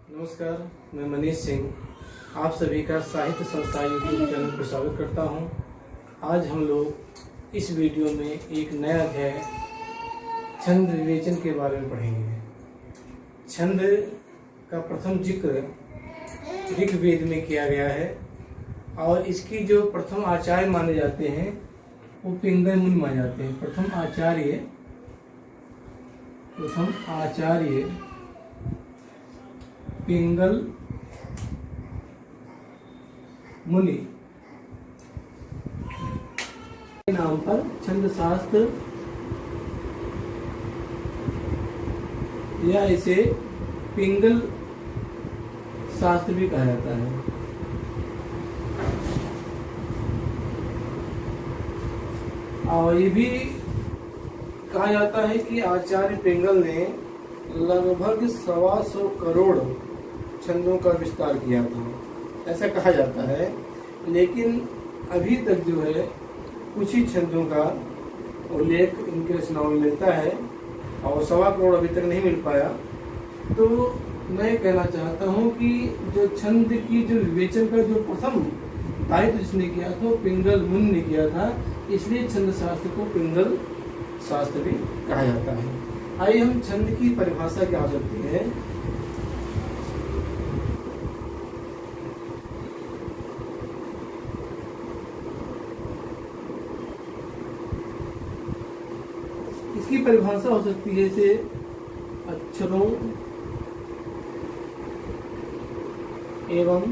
नमस्कार, मैं मनीष सिंह आप सभी का साहित्य संस्था यूट्यूब चैनल पर स्वागत करता हूं। आज हम लोग इस वीडियो में एक नया अध्याय छंद विवेचन के बारे में पढ़ेंगे। छंद का प्रथम जिक्र ऋग्वेद में किया गया है और इसकी जो प्रथम आचार्य माने जाते हैं वो पिंगल मुनि माने जाते हैं। प्रथम आचार्य पिंगल मुनि के नाम पर छंद शास्त्र या इसे पिंगल शास्त्र भी कहा जाता है। और ये भी कहा जाता है कि आचार्य पिंगल ने लगभग 125 करोड़ छंदों का विस्तार किया था, ऐसा कहा जाता है। लेकिन अभी तक जो है कुछ ही छंदों का उल्लेख इनके रचनाओं में मिलता है और 125 करोड़ अभी तक नहीं मिल पाया। तो मैं कहना चाहता हूँ कि जो छंद की जो विवेचन का जो प्रथम दायित्व जिसने किया था वो पिंगल मुनि ने किया था, इसलिए छंद शास्त्र को पिंगल शास्त्र भी कहा जाता है। आइए हम छंद की परिभाषा क्या हो सकती है। इसकी परिभाषा हो सकती है जैसे अक्षरों एवं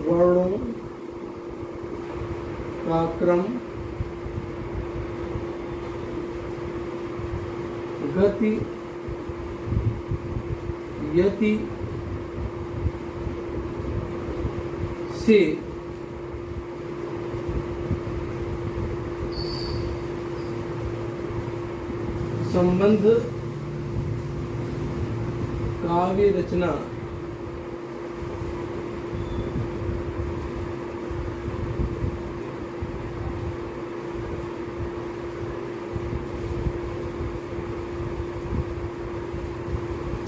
वर्णों का क्रम, गति, यति से संबंध काव्य रचना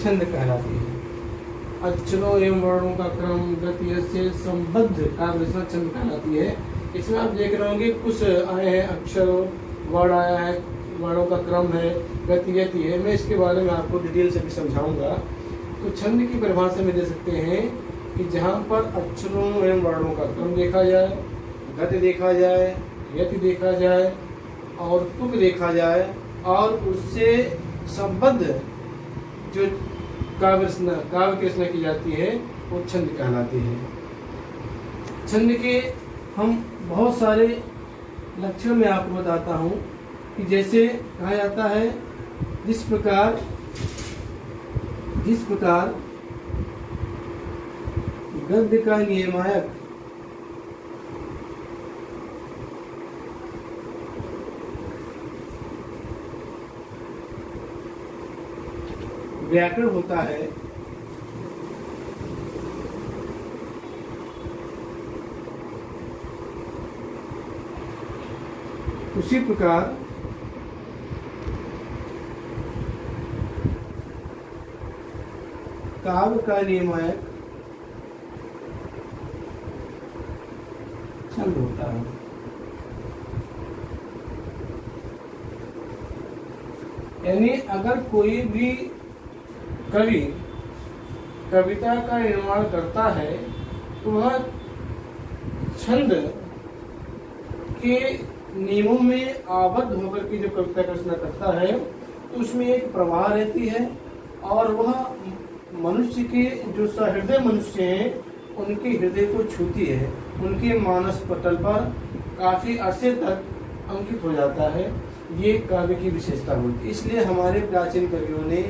छंद कहलाती है। अक्षरों एवं वर्णों का क्रम, गति से संबद्ध काव्य रचना छंद कहलाती है। इसमें आप देख रहे होंगे कुछ आए हैं, अक्षर वर्ण आया है, वर्णों का क्रम है, गति यति है। मैं इसके बारे में आपको डिटेल से भी समझाऊंगा। तो छंद की परिभाषा में दे सकते हैं कि जहाँ पर अक्षरों एवं वर्णों का क्रम देखा जाए, गति देखा जाए, यति देखा जाए और तुक देखा जाए और उससे संबद्ध जो काव्य की रचना की जाती है वो छंद कहलाती है। छंद के हम बहुत सारे लक्षण मैं आपको बताता हूँ कि जैसे कहा जाता है जिस प्रकार गद्य का नियमायक व्याकरण होता है, उसी प्रकार काव्य का नियमायक छंद होता है। यानी अगर कोई भी कवि कविता का निर्माण करता है तो वह छंद के नियमों में आबद्ध होकर के जो कविता का रचना करता है तो उसमें एक प्रवाह रहती है और वह मनुष्य के जो सहृदय मनुष्य हैं उनके हृदय को छूती है, उनके मानस पटल पर काफी अरसे तक अंकित हो जाता है। ये काव्य की विशेषता होती है। इसलिए हमारे प्राचीन कवियों ने,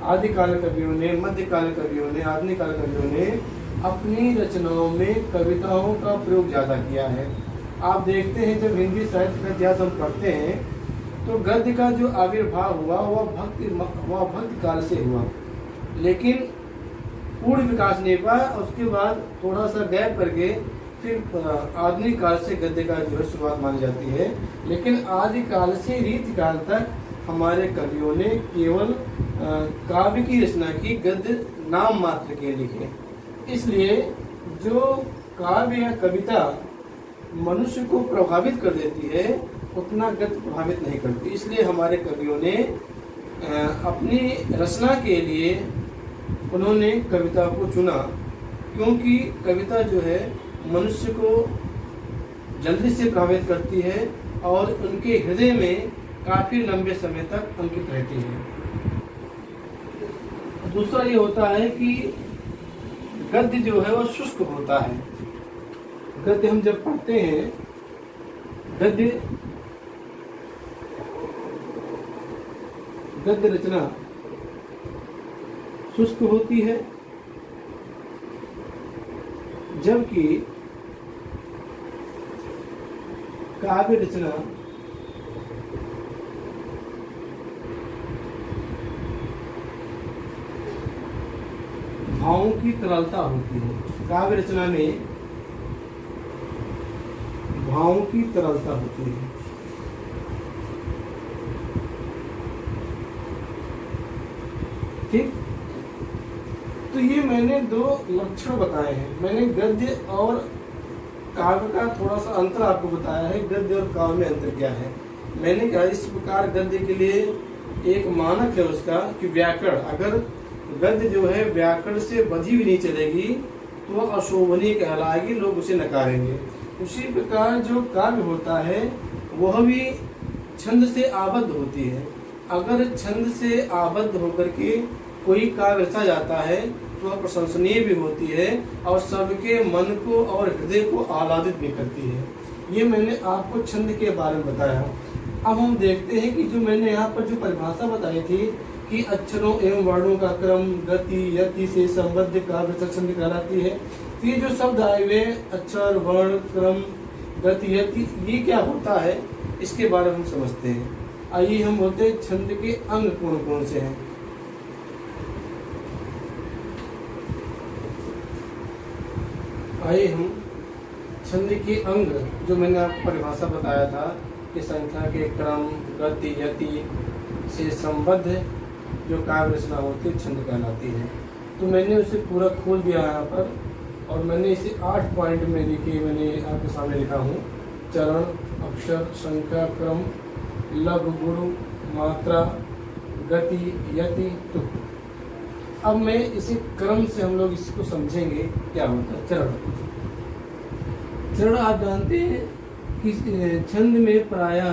आदिकाल कवियों ने, मध्यकाल कवियों ने, आधुनिक काल कवियों ने अपनी रचनाओं में कविताओं का प्रयोग ज्यादा किया है। आप देखते हैं जब हिंदी साहित्य का इतिहास हम पढ़ते हैं तो गद्य का जो आविर्भाव हुआ वह भक्ति काल से हुआ, लेकिन पूर्ण विकास नहीं पाया। उसके बाद थोड़ा सा गैप करके फिर आधुनिक काल से गद्य का जो है शुरुआत मानी जाती है। लेकिन आदि काल से रीति काल तक हमारे कवियों ने केवल काव्य की रचना की, गद्य नाम मात्र के लिए। इसलिए जो काव्य या कविता मनुष्य को प्रभावित कर देती है उतना गद्य प्रभावित नहीं करती। इसलिए हमारे कवियों ने अपनी रचना के लिए उन्होंने कविता को चुना, क्योंकि कविता जो है मनुष्य को जल्दी से प्रभावित करती है और उनके हृदय में काफी लंबे समय तक अंकित रहती है। दूसरा ये होता है कि गद्य जो है वो शुष्क होता है। गद्य हम जब पढ़ते हैं, गद्य रचना शुष्क होती है, जबकि काव्य रचना भावों की तरलता होती है। काव्य रचना में भावों की तरलता होती है। ठीक, तो ये मैंने दो लक्षण बताए हैं। मैंने गद्य और काव्य का थोड़ा सा अंतर आपको बताया है, गद्य और काव्य में अंतर क्या है। मैंने कहा इस प्रकार गद्य के लिए एक मानक है उसका कि व्याकरण, अगर गद्य जो है व्याकरण से बधी हुई नहीं चलेगी तो वह अशोभनीय कहलाएगी, लोग उसे नकारेंगे। उसी प्रकार जो काव्य होता है वह भी छंद से आबद्ध होती है। अगर छंद से आबद्ध होकर के कोई काव्य रचा जाता है तो वह प्रशंसनीय भी होती है और सबके मन को और हृदय को आह्लादित भी करती है। ये मैंने आपको छंद के बारे में बताया। अब हम देखते हैं कि जो मैंने यहाँ पर जो परिभाषा बताई थी कि अक्षरों एवं वर्णों का क्रम, गति, यति से संबद्ध काव्य छंद कहलाती है। तो ये जो शब्द आए हुए अक्षर, वर्ण, क्रम, गति, यति, ये क्या होता है इसके बारे में हम समझते हैं। आइए हम बोलते हैं छंद के अंग कौन कौन से हैं। आइए हम छंद के अंग, जो मैंने आपको परिभाषा बताया था कि संख्या के क्रम, गति, यति से संबद्ध जो काव्य रचना होती है छंद कहलाती है। तो मैंने उसे पूरा खोल दिया यहाँ पर और मैंने इसे 8 पॉइंट में लिखे, मैंने आपके सामने लिखा हूँ। चरण, अक्षर, संख्या, क्रम, लघु, गुरु, मात्रा, गति, यति, तुक। अब मैं इसी क्रम से हम लोग इसको समझेंगे क्या होता है। चरण, चरण आप जानते हैं कि छंद में प्रायः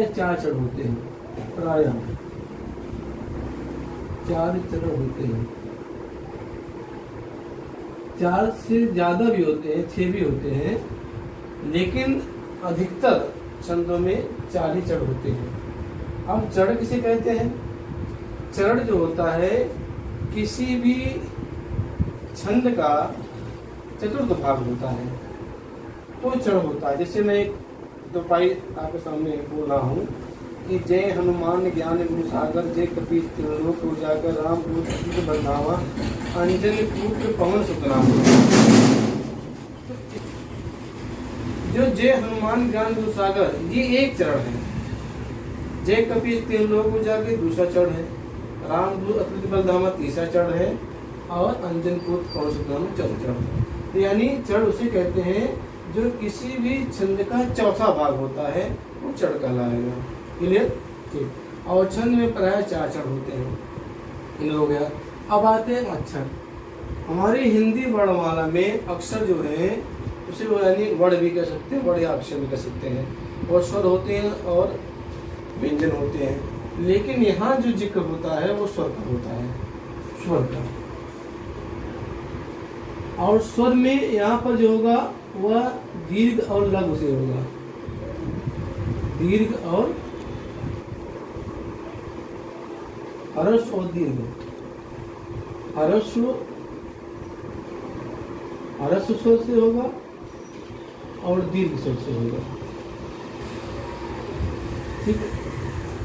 4 चरण होते हैं। प्रायः 4 चरण होते हैं। 4 से ज्यादा भी होते हैं, 6 भी होते हैं, लेकिन अधिकतर छंदों में 4 ही चरण होते हैं। अब चरण किसे कहते हैं? चरण जो होता है किसी भी छंद का चतुर्थ भाग होता है तो चरण होता है। जैसे मैं एक दो पाई आपके सामने बोल रहा हूँ कि जय हनुमान ज्ञान गुरु सागर, जय कपीस त्रिलोक उजागर, राम दूत बंधावा, अंजन पुत्र पवन सुत नाम। जो जय हनुमान ज्ञान गुरु सागर ये एक चरण है, जय कपीस त्रिलोक उजागर दूसरा चरण है, राम दूत अतुलित बलधामा तीसरा चरण है और अंजन पुत्र पवन सुत नाम चौथा चरण है। तो यानी चरण उसे कहते हैं जो किसी भी छंद का चौथा भाग होता है वो चरण कहलाएगा। क्लियर? ठीक। और छंद में प्रायः 4 चरण होते हैं। क्लियर हो गया। अब आते हैं अक्षर। हमारी हिंदी वर्णमाला में अक्षर जो है उसे यानी वर्ण भी कह सकते हैं, वर्ण या अक्षर भी कह सकते हैं, और स्वर होते हैं और व्यंजन होते हैं। लेकिन यहाँ जो जिक्र होता है वो स्वर का होता है, स्वर का। और स्वर में यहाँ पर जो होगा वह दीर्घ और लघु से होगा। दीर्घ और ह्रस्व और दीर्घ। ह्रस्व स्वर से होगा और दीर्घ स्वर से होगा। ठीक है,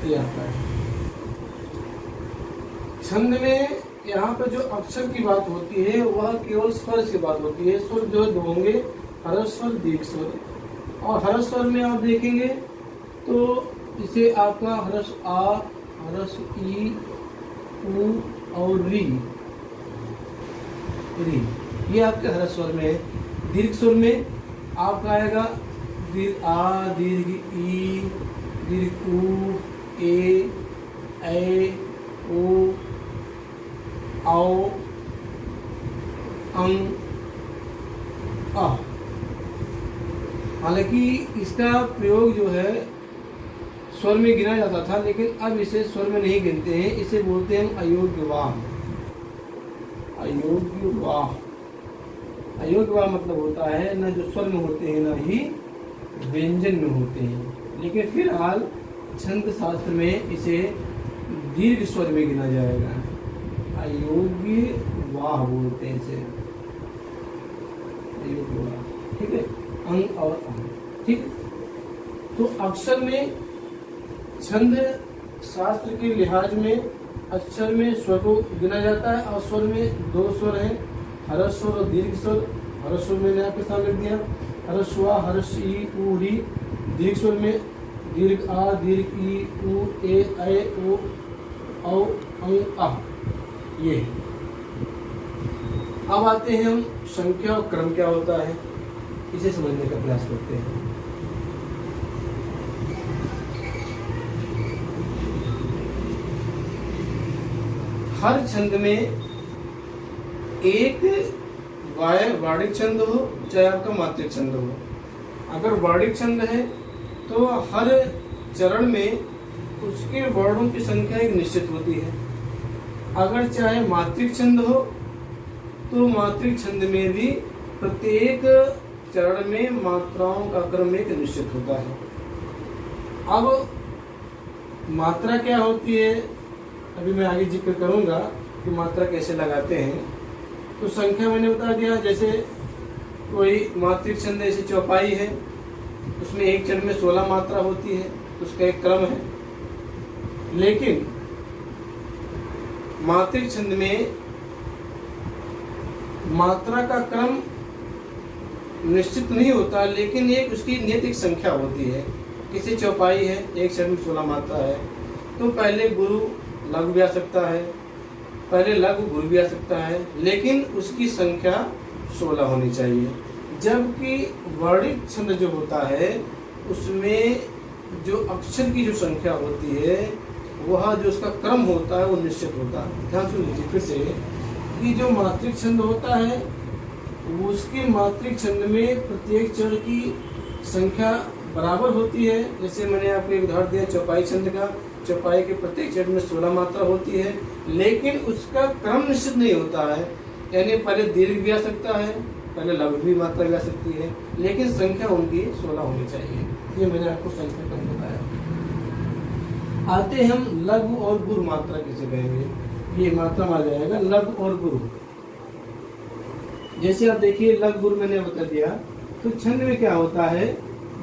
ये आता है। छंद में यहाँ पर जो अक्षर की बात होती है वह केवल स्वर की बात होती है। स्वर जो दो होंगे, ह्रस्व स्वर, दीर्घ स्वर। और ह्रस्व स्वर में आप देखेंगे तो इसे आपका हर्ष आ, हर्ष ई, उ और री, ये आपके हर्ष स्वर में है। दीर्घ स्वर में आपका आएगा दीर्घ आ, दीर्घ ई, दीर्घ उ, ए, ओ, औ, अंग, आ। हालांकि इसका प्रयोग जो है स्वर में गिना जाता था, लेकिन अब इसे स्वर में नहीं गिनते हैं, इसे बोलते हैं अयोग्य वाह। अयोग्य वाह, अयोग्य वाह मतलब होता है न जो स्वर में होते हैं न ही व्यंजन में होते हैं, लेकिन फिलहाल छंद शास्त्र में इसे दीर्घ स्वर में गिना जाएगा। अयोग्य वाह बोलते हैं इसे, अयोग्य वाह। ठीक है, अंग और अंग। ठीक, तो अक्षर में छंद शास्त्र के लिहाज में अक्षर में स्वर को गिना जाता है, और स्वर में दो स्वर हैं, हर्ष स्वर और दीर्घ स्वर। हर्ष स्वर मैंने आपके सामने लिख दिया, हर्षवा, हर्ष ई, उ, री। दीर्घ स्वर में दीर्घ आ, दीर्घ ई, उ, ए, ओ, औ, अंग, आ। ये अब आते हैं हम संख्या और क्रम क्या होता है, इसे समझने का प्रयास करते हैं। हर छंद में एक वार्णिक छंद हो, चाहे आपका मात्रिक छंद हो। अगर वार्णिक छंद है तो हर चरण में उसके वर्णों की संख्या एक निश्चित होती है। अगर चाहे मात्रिक छंद हो तो मात्रिक छंद में भी प्रत्येक चरण में मात्राओं का क्रम एक निश्चित होता है। अब मात्रा क्या होती है, अभी मैं आगे जिक्र करूंगा कि मात्रा कैसे लगाते हैं। तो संख्या मैंने बता दिया, जैसे कोई मात्रिक छंद जैसे चौपाई है, उसमें एक चरण में 16 मात्रा होती है, उसका एक क्रम है। लेकिन मात्रिक छंद में मात्रा का क्रम निश्चित नहीं होता, लेकिन एक उसकी नियत एक संख्या होती है। किसी चौपाई है, एक चरण में 16 मात्रा है, तो पहले गुरु लघु भी आ सकता है, पहले लघु गुरु भी आ सकता है, लेकिन उसकी संख्या 16 होनी चाहिए। जबकि वर्णिक छंद जो होता है उसमें जो अक्षर की जो संख्या होती है, वह जो उसका क्रम होता है वो निश्चित होता है। ध्यान सुन लीजिए फिर से कि जो मात्रिक छंद होता है उसके मात्रिक छंद में प्रत्येक चरण की संख्या बराबर होती है। जैसे मैंने आपको एक उदाहरण दिया चौपाई छंद का, चौपाई के प्रत्येक चरण में 16 मात्रा होती है, लेकिन उसका क्रम निश्चित नहीं होता है। यानी पहले दीर्घ भी आ सकता है, पहले लघु भी मात्रा भी आ सकती है, लेकिन संख्या उनकी 16 होनी चाहिए। ये मैंने आपको संख्या क्रम बताया। आते हम लघु और गुरु मात्रा किसे कहेंगे। ये मात्रा में आ जाएगा लघु और गुरु। जैसे आप देखिए लघु गुरु मैंने बता दिया, तो छंद में क्या होता है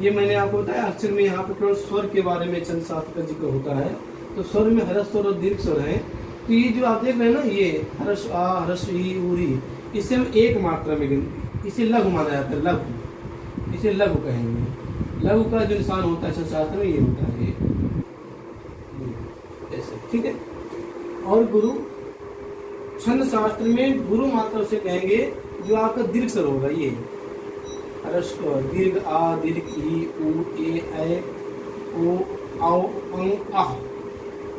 ये मैंने आपको बताया। अक्षर में यहाँ पे केवल स्वर के बारे में छंद शास्त्र का जिक्र होता है। तो स्वर में हर्ष स्वर और दीर्घ स्वर है। तो ये जो आप देख रहे हैं ना, ये हर्ष आ, हर्ष ई, उरी, इसे हम एक मात्रा में गिनते, इसे लघु माना जाता है। लघु, इसे लघु कहेंगे। लघु का जो निशान होता है छंद शास्त्र में ये होता है, ऐसे। ठीक है। और गुरु छंद शास्त्र में गुरु मात्रा से कहेंगे जो आपका दीर्घ स्वर होगा। ये हर्ष दीर्घ आ, दीर्घ ई, उ, ए, ओ, औ, अंग, आ।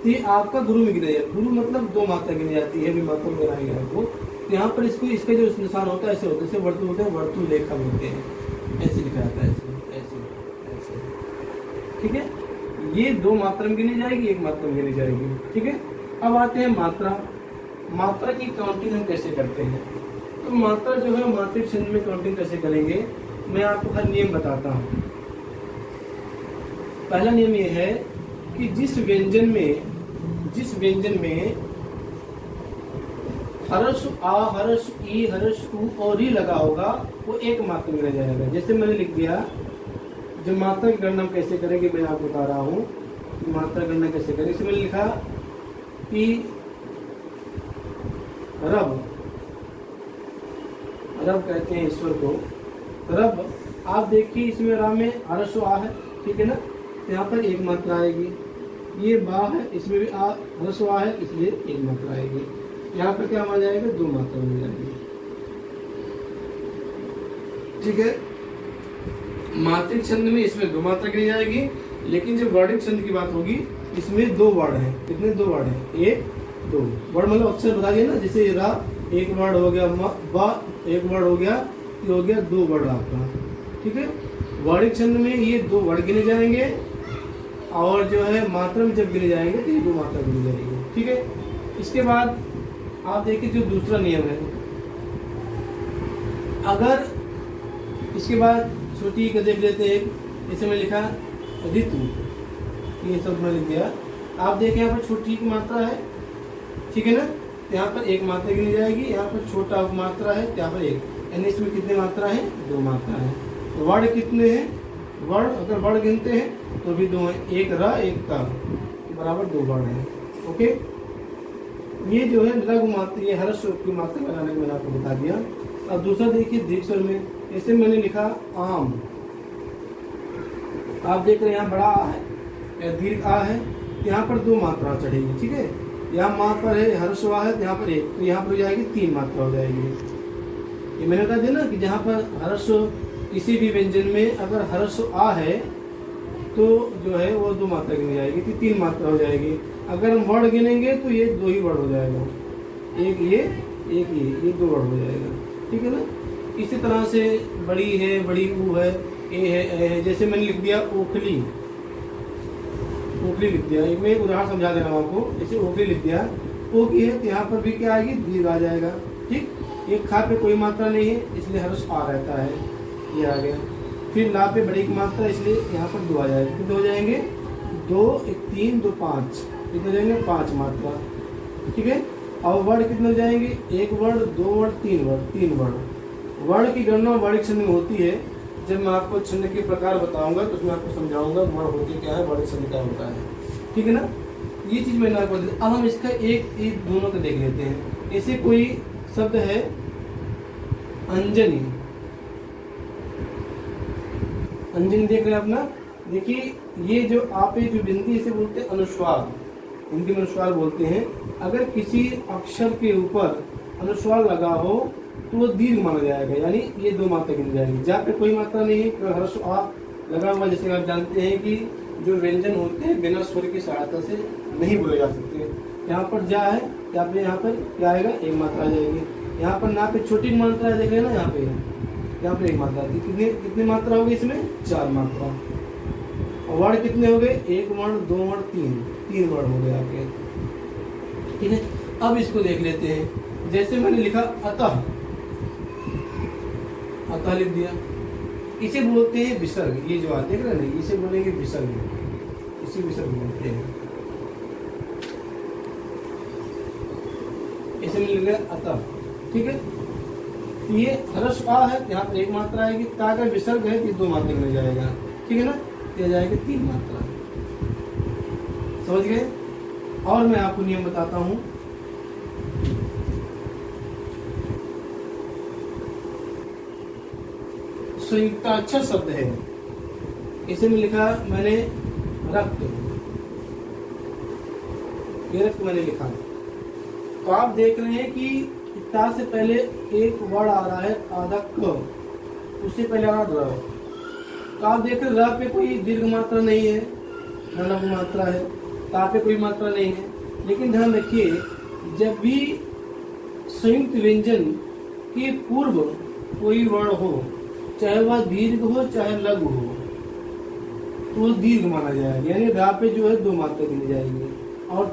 तो ये आपका गुरु में गिना जाए। गुरु मतलब दो मात्रा गिनी जाती है, भी मात्रा में गिनाएंगे आपको। तो यहाँ पर इसको इसका जो निशान होता है ऐसे होता है, जैसे वर्तुल होते हैं, वर्तुल रेखा बोलते हैं, ऐसे लिखा जाता है, ऐसे ऐसे ऐसे। ठीक है। ये दो मात्रा में गिनी जाएगी, एक मात्रा में गिनी जाएगी। ठीक है। अब आते हैं मात्रा। मात्रा की काउंटिंग हम कैसे करते हैं। तो मात्रा जो है मात्रिक छंद में काउंटिंग कैसे करेंगे, मैं आपको हर नियम बताता हूँ। पहला नियम ये है कि जिस व्यंजन में हर्ष आ, हर्ष ई, हर्ष उ और री लगा होगा वो एक मात्रा में रह जाएगा। जैसे मैंने लिख दिया, जो मात्रा की गणना हम कैसे करेंगे मैं आपको बता रहा हूँ। मात्रा गणना कैसे करेंगे, इसमें मैंने लिखा कि रब कहते हैं ईश्वर को। रब, आप देखिए इसमें राम में हर्ष आ है, ठीक है ना। तो यहाँ पर एक मात्रा आएगी। ये बा है, इसमें भी आ ह्रस्व आ है, इसलिए एक मात्रा आएगी। यहाँ पर क्या मान जाएगा, दो मात्रा मिल जाएगी। ठीक है, मात्रिक छंद में इसमें दो मात्रा गिनी जाएगी, लेकिन जब वर्णिक छंद की बात होगी इसमें दो वर्ड हैं। कितने, दो वर्ड हैं, एक दो वर्ड मतलब अक्षर बता दिया ना, जैसे रा एक वर्ड हो गया, बा एक वर्ड हो गया, ये हो गया दो वर्ड आपका। ठीक है, वर्णिक छंद में ये दो वर्ड गिने जाएंगे, और जो है मात्रा में जब गिने जाएंगे तो ये दो मात्रा गिनी जाएगी। ठीक है, इसके बाद आप देखिए जो दूसरा नियम है, अगर इसके बाद छोटी का देख लेते हैं, इसे में लिखा ऋतु, ये सब मैं लिख दिया। आप देखें यहाँ पर छोटी की मात्रा है, ठीक है ना, तो यहाँ पर एक मात्रा गिनी जाएगी, यहाँ पर छोटा मात्रा है, यहाँ पर एक, यानी इसमें कितने मात्रा है, दो मात्रा है। तो वर्ण कितने हैं, वर्ण अगर वर्ण गिनते हैं तो भी दो हैं, एक रा एक ता बराबर दो वर्ण है। ओके, ये जो है लघु मात्रा, ये हर्ष की मात्रा लगाने को मैंने आपको बता दिया। अब दूसरा देखिए दीर्घ स्वर में, इसे मैंने लिखा आम। आप देख रहे हैं यहाँ बड़ा आ है या दीर्घ आ है, यहाँ पर दो मात्रा चढ़ेगी। ठीक है, यहाँ माँ पर है हर्ष आ है, तो यहाँ पर एक, तो यहाँ पर हो जाएगी तीन मात्रा हो जाएगी। ये मैंने बता दिया ना कि जहाँ पर हर्ष, किसी भी व्यंजन में अगर हर्ष आ है तो जो है वो दो मात्रा गिनी जाएगी, तो तीन मात्रा हो जाएगी। अगर हम वर्ण गिनेंगे तो ये दो ही वर्ण हो जाएगा, एक ये दो वर्ण हो जाएगा। ठीक है ना, इसी तरह से बड़ी है, बड़ी ऊ है, ए है, जैसे मैंने लिख दिया ओखली, ओखली लिख दिया। मैं एक उदाहरण समझा दे रहा हूँ आपको, जैसे ओखली लिख दिया, ओ की है तो यहाँ पर भी क्या आएगी, दीर्घ आ जाएगा। ठीक, एक खा पे कोई मात्रा नहीं है इसलिए हर्ष आ रहता है, ये आ गया। फिर ला पे बड़ी की मात्रा, इसलिए यहाँ पर दो आ जाएगा। कितने हो जाएंगे, दो एक तीन दो पाँच, कितने हो जाएंगे, पांच मात्रा। ठीक है, और वर्ण कितने हो जाएंगे, एक वर्ण, दो वर्ण, तीन वर्ण। वर्ण की गणना वर्णिक छंद में होती है। जब मैं आपको छंद के प्रकार बताऊंगा तो उसमें आपको समझाऊंगा वर्ण होते क्या है, वर्णिक छंद क्या होता है। ठीक है ना, ये चीज मैंने आपको। अब हम इसका एक दोनों को देख लेते हैं। ऐसे कोई शब्द है अंजनी, अंजनी देख रहे हैं अपना, देखिए ये जो आपे जो बिंदी, इसे बोलते हैं अनुस्वार, हिंदी में अनुस्वार बोलते हैं। अगर किसी अक्षर के ऊपर अनुस्वार लगा हो तो वो दीर्घ माना जाएगा, यानी ये दो मात्रा गिनी जाएगी। जहाँ पे कोई मात्रा नहीं है, केवल हर्ष आ लगा हुआ, जैसे आप जानते हैं कि जो व्यंजन होते हैं बिना स्वर की सहायता से नहीं बोले जा सकते। यहाँ पर जा है, यहाँ पर क्या आएगा, एक मात्रा आ जाएगी। यहाँ पर ना पे छोटी मात्रा देख रहे हैं ना, यहाँ पे एक मात्रा थी। कितनी मात्रा होगी इसमें, चार मात्रा। और वर्ण कितने हो गए, एक वर्ण, दो वर्ण, तीन वर्ण हो गए आपके। ठीक है, अब इसको देख लेते हैं। जैसे मैंने लिखा अतः लिख दिया, इसे बोलते हैं विसर्ग। ये जो आप देख रहे हैं इसे बोलेंगे विसर्ग, इसे विसर्ग बोलते हैं। इसे मिल गया अतः। ठीक है, ये हर्ष आ है, यहाँ पर एक मात्रा आएगी, ता का विसर्ग है कि दो मात्रा मिल जाएगा। ठीक है ना, ये जाएगी तीन मात्रा। समझ गए। और मैं आपको नियम बताता हूं। संयुक्ताक्षर शब्द है, इसे में लिखा मैंने रक्त, ये रक्त मैंने लिखा। तो आप देख रहे हैं कि ता से पहले एक वर्ण आ रहा है, आधा क, उससे पहले आ रहा है। तो आप देख रहे र पे कोई दीर्घ मात्रा नहीं है, न लघु मात्रा है, ता पे कोई मात्रा नहीं है। लेकिन ध्यान रखिए, जब भी संयुक्त व्यंजन के पूर्व कोई वर्ण हो, चाहे वह दीर्घ हो चाहे लघु हो, तो वो दीर्घ माना जाएगा। यानी रा पे जो है दो मात्रा गिनी जाएगी, और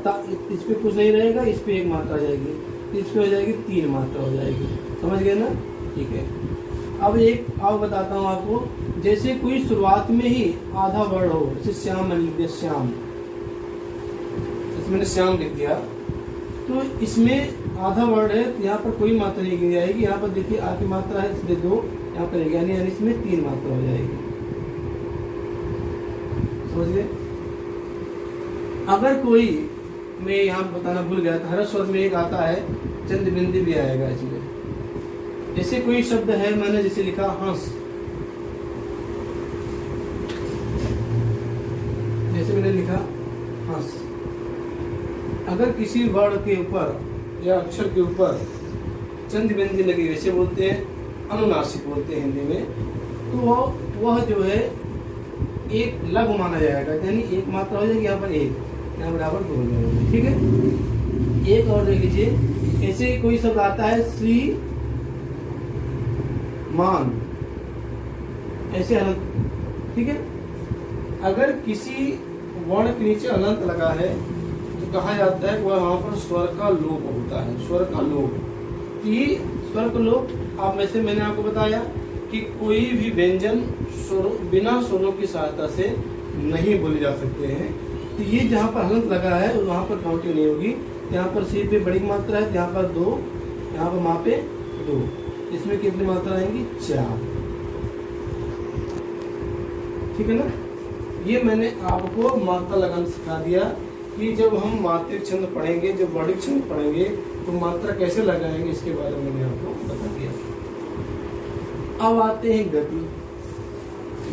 इस पे कुछ नहीं रहेगा, इस पे एक मात्रा जाएगी, इस पे हो जाएगी तीन मात्रा हो जाएगी। समझ गए ना। ठीक है, अब एक और बताता हूँ आपको। जैसे कोई शुरुआत में ही आधा वर्ण हो, जैसे श्याम मैंने लिख दिया, श्याम, मैंने श्याम लिख दिया, तो इसमें आधा वर्ण है, तो यहाँ पर कोई मात्रा नहीं गिनी जाएगी। यहाँ पर देखिए आ की मात्रा है, इसलिए दो, यहाँ पर यानी इसमें तीन मात्रा हो जाएगी। समझ गए। अगर कोई, मैं यहाँ बताना भूल गया था, हर स्वर में एक आता है चंद बिंदी भी आएगा इसमें। जैसे कोई शब्द है, मैंने जैसे लिखा हंस, मैंने लिखा हंस। अगर किसी वर्ण के ऊपर या अक्षर के ऊपर चंद बिंदी लगी, वैसे बोलते हैं अनुनासिक बोलते हैं हिंदी में, तो वह जो है एक लघु माना जाएगा, यानी एक मात्रा हो जाएगी, यहाँ पर एक, यहाँ बराबर दो हो जाएगा। ठीक है, एक और देख लीजिए, ऐसे कोई शब्द आता है श्री मान, ऐसे अनंत। ठीक है, अगर किसी वर्ण के नीचे अनंत लगा है तो कहा जाता है वह वहां पर स्वर का लोप होता है, स्वर का लोप। ये स्वर का लोप आप में से मैंने आपको बताया कि कोई भी व्यंजन बिना स्वरों की सहायता से नहीं बोले जा सकते हैं। तो ये जहाँ पर हलंत लगा है वहाँ पर काउंटिंग नहीं होगी। यहाँ पर सी पे बड़ी मात्रा है, यहाँ पर 2, यहाँ पर माँ पे 2, इसमें कितनी मात्रा आएंगी? 4। ठीक है ना। ये मैंने आपको मात्रा लगाना सिखा दिया कि जब हम मात्रिक छंद पढ़ेंगे, जब वर्णिक छंद पढ़ेंगे तो मात्रा कैसे लगाएंगे, इसके बारे में मैंने आपको बता दिया। अब आते हैं गति।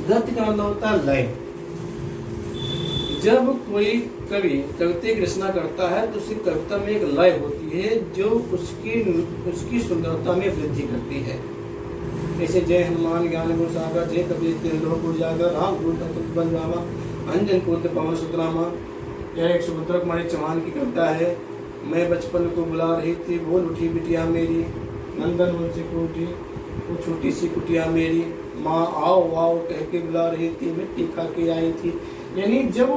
गति का मतलब होता है लय। जब कोई कवि कविता की रचना करता है तो उसकी कविता में एक लय होती है जो उसकी सुंदरता में वृद्धि करती है। जैसे जय हनुमान ज्ञान गुण सागर, जय कबीर तिलक उजागर, राम गुरु तत्व बल रामा, अंजन पुत्र पवन सुतरामा। यह एक सुभद्रा कुमारी चौहान की कविता है। मैं बचपन को बुला रही थी, बोल उठी बिटिया मेरी, नंदन वन से उठी वो छोटी सी कुटिया मेरी, माँ आओ आओ कह के बुला रही थी, मिट्टी खा के आई थी। यानी जब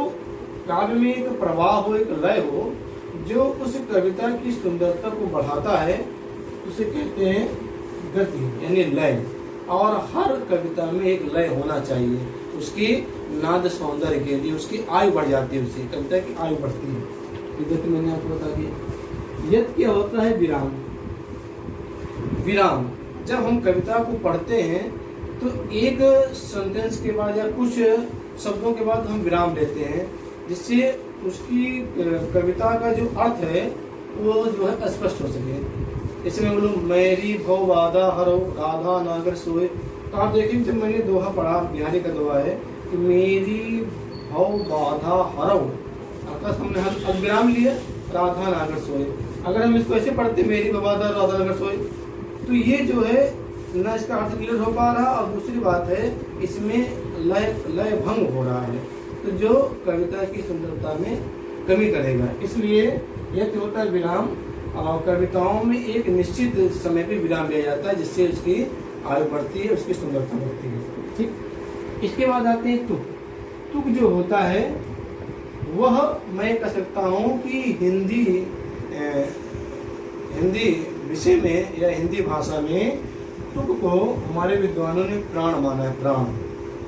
काव्य में एक प्रवाह हो, एक लय हो, जो उस कविता की सुंदरता को बढ़ाता है, उसे कहते हैं गति, यानी लय। और हर कविता में एक लय होना चाहिए, उसकी नाद सौंदर्य के लिए उसकी आयु बढ़ जाती है, उससे कविता की आयु बढ़ती है। गति मैंने आपको बता दिया। यत क्या होता है? विराम। विराम जब हम कविता को पढ़ते हैं तो एक सेंटेंस के बाद या कुछ शब्दों के बाद हम विराम लेते हैं, जिससे उसकी कविता का जो अर्थ है वो जो है स्पष्ट हो सके। जैसे मैं बोलूँ मेरी भव बाधा हरो राधा नागर सोए, तो आप देखिए जब मैंने दोहा पढ़ा, बिहारी का दोहा है कि मेरी भव बाधा हरो, अर्थात हमने अब विराम लिया, राधा नागर सोए। अगर हम इसको ऐसे पढ़ते मेरी भव बाधा राधा नागर सोए, तो ये जो है ना इसका अर्थ क्लियर हो पा रहा, और दूसरी बात है इसमें लय भंग हो रहा है, तो जो कविता की सुंदरता में कमी करेगा। इसलिए यह होता है विराम। और कविताओं में एक निश्चित समय पे विराम लिया जाता है, जिससे उसकी आयु बढ़ती है, उसकी सुंदरता बढ़ती है। ठीक, इसके बाद आते हैं तुक। तुक जो होता है वह मैं कह सकता हूँ कि हिंदी विषय में या हिंदी भाषा में तुक को हमारे विद्वानों ने प्राण माना है। प्राण,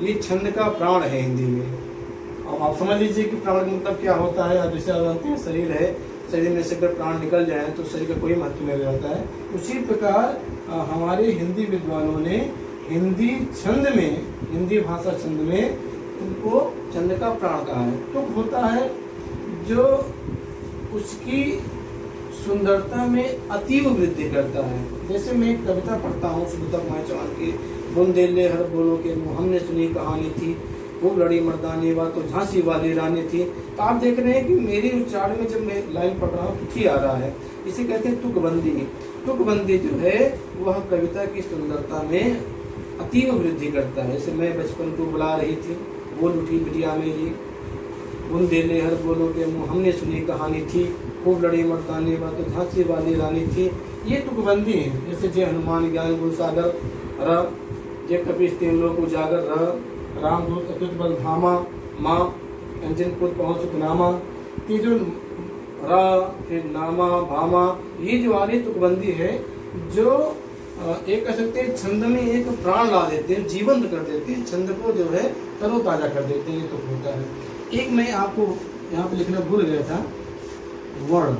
ये छंद का प्राण है हिंदी में। अब आप समझ लीजिए कि प्राण का मतलब क्या होता है। अब जैसे आप जानते हैं शरीर है, शरीर में से अगर प्राण निकल जाए तो शरीर का कोई महत्व नहीं रहता है। उसी प्रकार हमारे हिंदी विद्वानों ने हिंदी छंद में, हिंदी भाषा छंद में तुमको छंद का प्राण कहा है। तुक होता है जो उसकी सुंदरता में अतीव वृद्धि करता है। जैसे मैं एक कविता पढ़ता हूँ सुभद्रा कुमारी चौहान की, बुंदेले हर बोलो के मुँह हमने सुनी कहानी थी, वो लड़ी मर्दानी वा तो झांसी वाली रानी थी। तो आप देख रहे हैं कि मेरी उच्चारण में जब मैं लाइन पढ़ रहा हूँ तुकी आ रहा है, इसे कहते हैं तुकबंदी। तुकबंदी जो है वह कविता की सुंदरता में अतीव वृद्धि करता है। जैसे मैं बचपन को बुला रही थी, बोल उठी बिटिया मेरी, बुंदेले हर बोलो के मुँह हमने सुनी कहानी थी, खूब लड़ी मर्दानी वा तो झांसी वाली रानी थी। ये तुकबंदी है। जैसे जय हनुमान ज्ञान गुण सागर र, जय कपीस तिलक उजागर र, राम दूत अतुत बल धामा, माँ अंजन पुत्र पवन सुतनामा। ये जो रा फिर नामा भामा, ये जो वाली तुकबंदी है जो एक कह सकते हैं छंद में एक प्राण ला देते हैं, जीवंत कर देते हैं, छंद को जो है तरोताजा कर देते हैं। ये तुक होता है। एक मैं आपको यहाँ पे लिखना भूल गया था, वर्ण।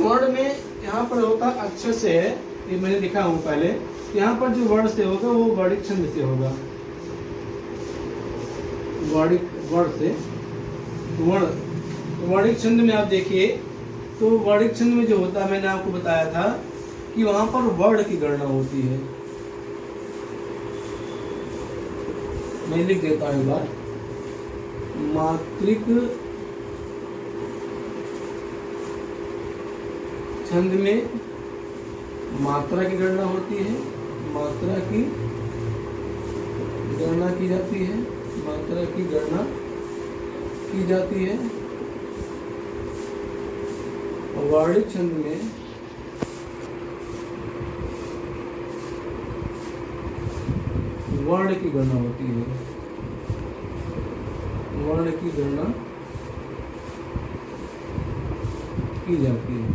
वर्ण में यहाँ पर होता अक्षर से है, ये मैंने लिखा हूँ पहले। यहाँ पर जो वर्ण से होगा वो वर्णिक छंद से होगा। वर्ण से वर्णिक छंद में आप देखिए तो वर्णिक छंद में जो होता है, मैंने आपको बताया था कि वहां पर वर्ण की गणना होती है। मैं लिख देता हूं एक बार, मात्रिक छंद में मात्रा की गणना होती है, मात्रा की गणना की जाती है, मात्रा की गणना की जाती है। वर्णिक छंद में वर्ण की गणना होती है, वर्ण की गणना की जाती है।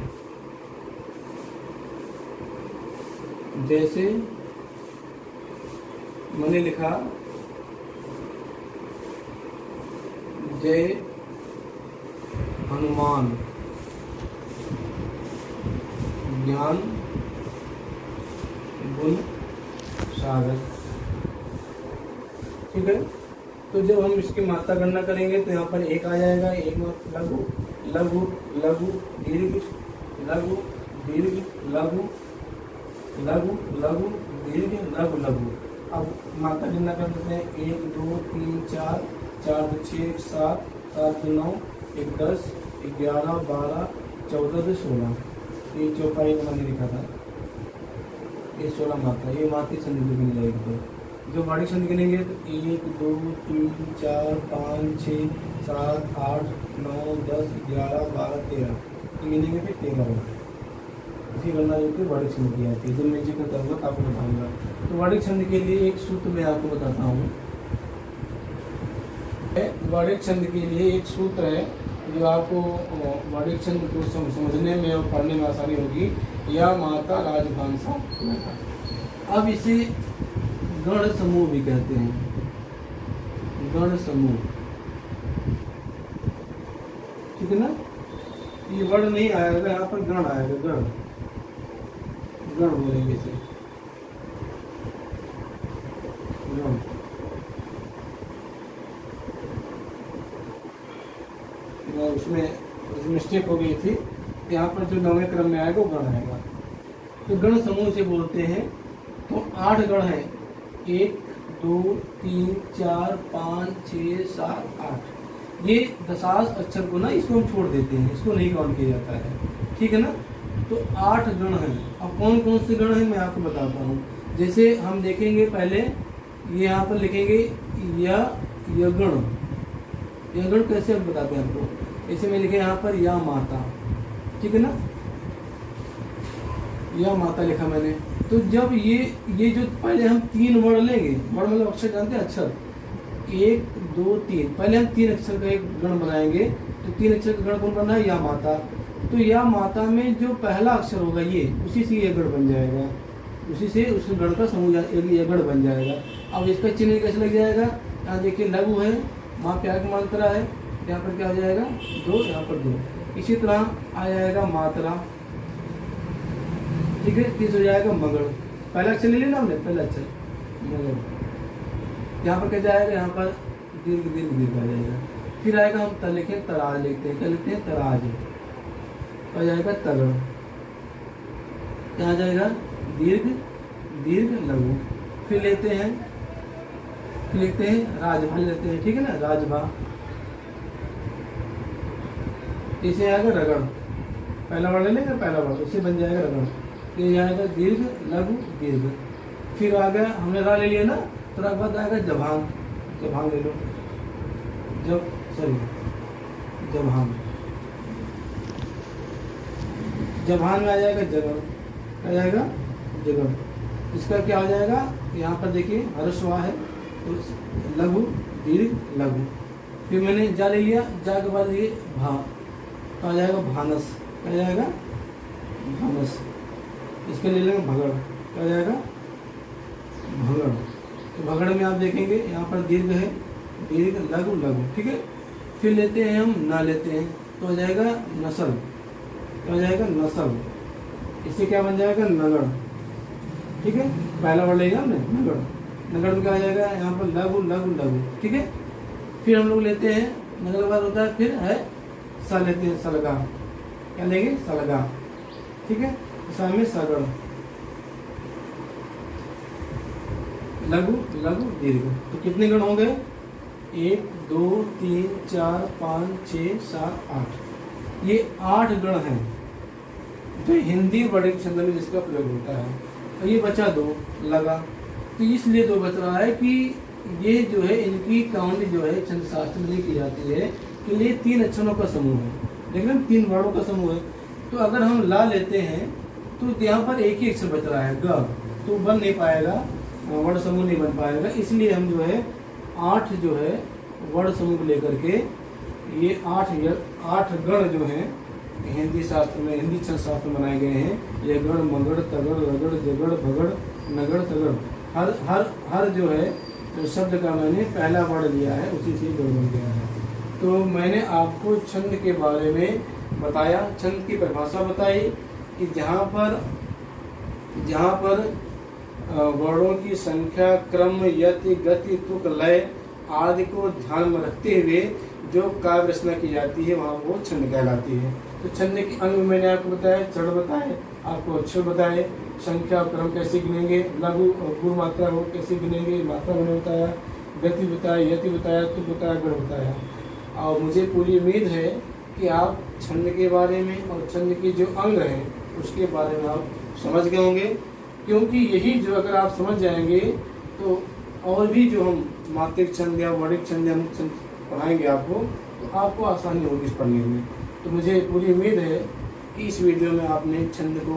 जैसे मैंने लिखा जय हनुमान ज्ञान गुण सागर। ठीक है, तो जब हम इसकी मात्रा गणना करेंगे तो यहाँ पर एक आ जाएगा, एक लघु लघु लघु दीर्घ लघु दीर्घ लघु लघु लघु दीर्घ लघु लघु। अब मात्रा गणना कर देते हैं, 1 2 3 4 4 2 6 7 7 2 9 1 10 11 12 14 16। ये चौपाई का मैंने लिखा था, ये 16 मात्रा, ये मात्रा छंद की गिनी जाएगी। तो जो वार्णिक छंद गिनेंगे तो 1 2 3 4 5 6 7 8 9 10 11 12 13 गिनेंगे फिर 13 होगा। इसी गणना जो कि वार्णिक छंद की आती है। जब मैं जिक्र करूँगा आपको बताऊँगा। तो वार्णिक छंद के लिए एक सूत्र मैं आपको बताता हूँ। वार्णिक छंद के लिए एक सूत्र है जो आपको वार्णिक छंद को समझने में और पढ़ने में आसानी होगी। या माता राजभांसा। अब इसे गण समूह भी कहते हैं, गण समूह। ठीक है ना, ये वर्ण नहीं आएगा, यहाँ पर गण आएगा, गण गण बोलेंगे इसे, गण। उसमें मिस्टेक हो गई थी, यहाँ पर जो 9वें क्रम में आएगा वो गण आएगा। तो गण समूह से बोलते हैं। तो 8 गण हैं, 1 2 3 4 5 6 7 8। ये दशांश अक्षर को ना इसको हम छोड़ देते हैं, इसको नहीं काउंट किया जाता है। ठीक है ना, तो 8 गण हैं। अब कौन कौन से गण हैं मैं आपको बताता हूँ। जैसे हम देखेंगे पहले, ये यहाँ पर लिखेंगे यगण। यगण कैसे हम बताते हैं आपको, ऐसे में लिखे यहाँ पर या माता। ठीक है ना, या माता लिखा मैंने। तो जब ये जो पहले हम 3 वर्ण लेंगे, वर्ण मतलब अक्षर जानते हैं, अक्षर 1 2 3। पहले हम 3 अक्षर का एक गण बनाएंगे। तो 3 अक्षर का गण कौन बनना है, या माता। तो या माता में जो पहला अक्षर होगा ये, उसी से ये गण बन जाएगा, उसी से उस गण का समूह ये गण बन जाएगा। अब इसका चिन्ह कैसे लग जाएगा, यहाँ देखिए लघु है, वहाँ प्यार की मात्रा है, यहाँ पर क्या हो जाएगा 2, यहाँ पर 2। इसी तरह आ जाएगा मात्रा। ठीक है, तीस हो जाएगा मगड़। पहला अक्षर ले लेना हमने, पहला अक्षर मगड़। यहाँ पर क्या जाएगा, यहाँ पर दीर्घ दीर्घ दीर्घ आ जाएगा। फिर आएगा हम लिखें तराज, लिखते हैं, क्या लिखते हैं तराज। आ जाएगा तगड़। क्या आ जाएगा दीर्घ दीर्घ लघु। फिर लेते हैं, फिर लिखते हैं राजभा लेते हैं। ठीक है ना, राजभा। इसे आएगा रगड़। पहला वर्ड ले लेंगे, पहला वर्ड उससे बन जाएगा रगड़। ये आएगा दीर्घ लघु दीर्घ। फिर आ गया, हमने रा ले लिया ना, तो रा के बाद आएगा जभांग। जभांग ले लो, जभांग। जभांग में आ जाएगा जगड़। क्या जाएगा जगड़। इसका क्या हो जाएगा, यहाँ पर देखिए हर्षवा है, तो लघु दीर्घ लघु। फिर मैंने जा ले लिया, जा के बाद ये भा, तो आ जाएगा भानस। क्या जाएगा भानस। इसके ले लेंगे भगड़। क्या जाएगा भगड़। तो भगड़ में आप देखेंगे यहाँ पर दीर्घ है, दीर्घ लघु लघु। ठीक है, फिर लेते हैं हम ना लेते हैं, तो हो जाएगा नसल। क्या हो जाएगा नसल। इससे क्या बन जाएगा नगड़। ठीक है, पहला वर्ड लेगा हमने नगड़। नगड़ में क्या आ जाएगा, यहाँ पर लघु लघु लघु। ठीक है, फिर हम लोग लेते हैं, नगड़ के बाद होता है फिर है सा लेते हैं, सलगा। क्या लेंगे सलगा। ठीक है, सा में सगड़। लघु लघु दीर्घ। तो कितने गण हो गए? 1 2 3 4 5 6 7 8। ये 8 गण हैं जो हिंदी वर्णिक छंद में जिसका प्रयोग होता है। और ये बचा 2 लगा, तो इसलिए 2 बच रहा है कि ये जो है इनकी काउंट जो है छंद शास्त्र में की जाती है कि ये 3 अक्षरों का समूह है, लेकिन 3 वर्णों का समूह है। तो अगर हम ला लेते हैं तो यहाँ पर एक ही अक्षर बच रहा है ग, तो बन नहीं पाएगा, वर्ण समूह नहीं बन पाएगा। इसलिए हम जो है 8 जो है वर्ण समूह लेकर के ये 8 गण जो हैं हिंदी शास्त्र में, हिंदी छंद शास्त्र में बनाए गए हैं। ये गण मगड़ तगड़ रगड़ जगड़ भगड़ नगड़ तगड़, हर जो है तो शब्द का मैंने पहला वर्ण लिया है, उसी से गण बन गया है। तो मैंने आपको छंद के बारे में बताया, छंद की परिभाषा बताई कि जहाँ पर वर्णों की संख्या, क्रम, यति, गति, तुक, लय आदि को ध्यान में रखते हुए जो काव्य रचना की जाती है वहाँ वो छंद कहलाती है। तो छंद के अंग मैंने आपको बताया, चढ़ बताए, आपको अक्षर बताए, संख्या क्रम कैसे गिनेंगे, लघु और गुरु मात्रा वो कैसे गिनेंगे, मात्रा मैंने बताया, गति बताया, यति बताया, तुक बताया, गण बताया। और मुझे पूरी उम्मीद है कि आप छंद के बारे में और छंद के जो अंग हैं उसके बारे में आप समझ गए होंगे, क्योंकि यही जो अगर आप समझ जाएंगे तो और भी जो हम मात्रिक छंद या वर्णिक छंद या मुक्त छंद पढ़ाएंगे आपको, तो आपको आसानी होगी इस पढ़ने में। तो मुझे पूरी उम्मीद है कि इस वीडियो में आपने छंद को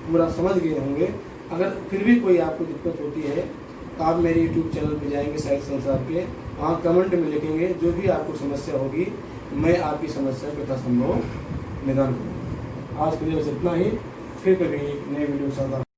पूरा समझ गए होंगे। अगर फिर भी कोई आपको दिक्कत होती है तो आप मेरे YouTube चैनल पे जाएंगे साहित्य संसार पे, वहाँ कमेंट में लिखेंगे, जो भी आपको समस्या होगी मैं आपकी समस्या का यथासंभव निदान करूँगा। आज के लिए बस इतना ही, फिर कभी नए वीडियो के साथ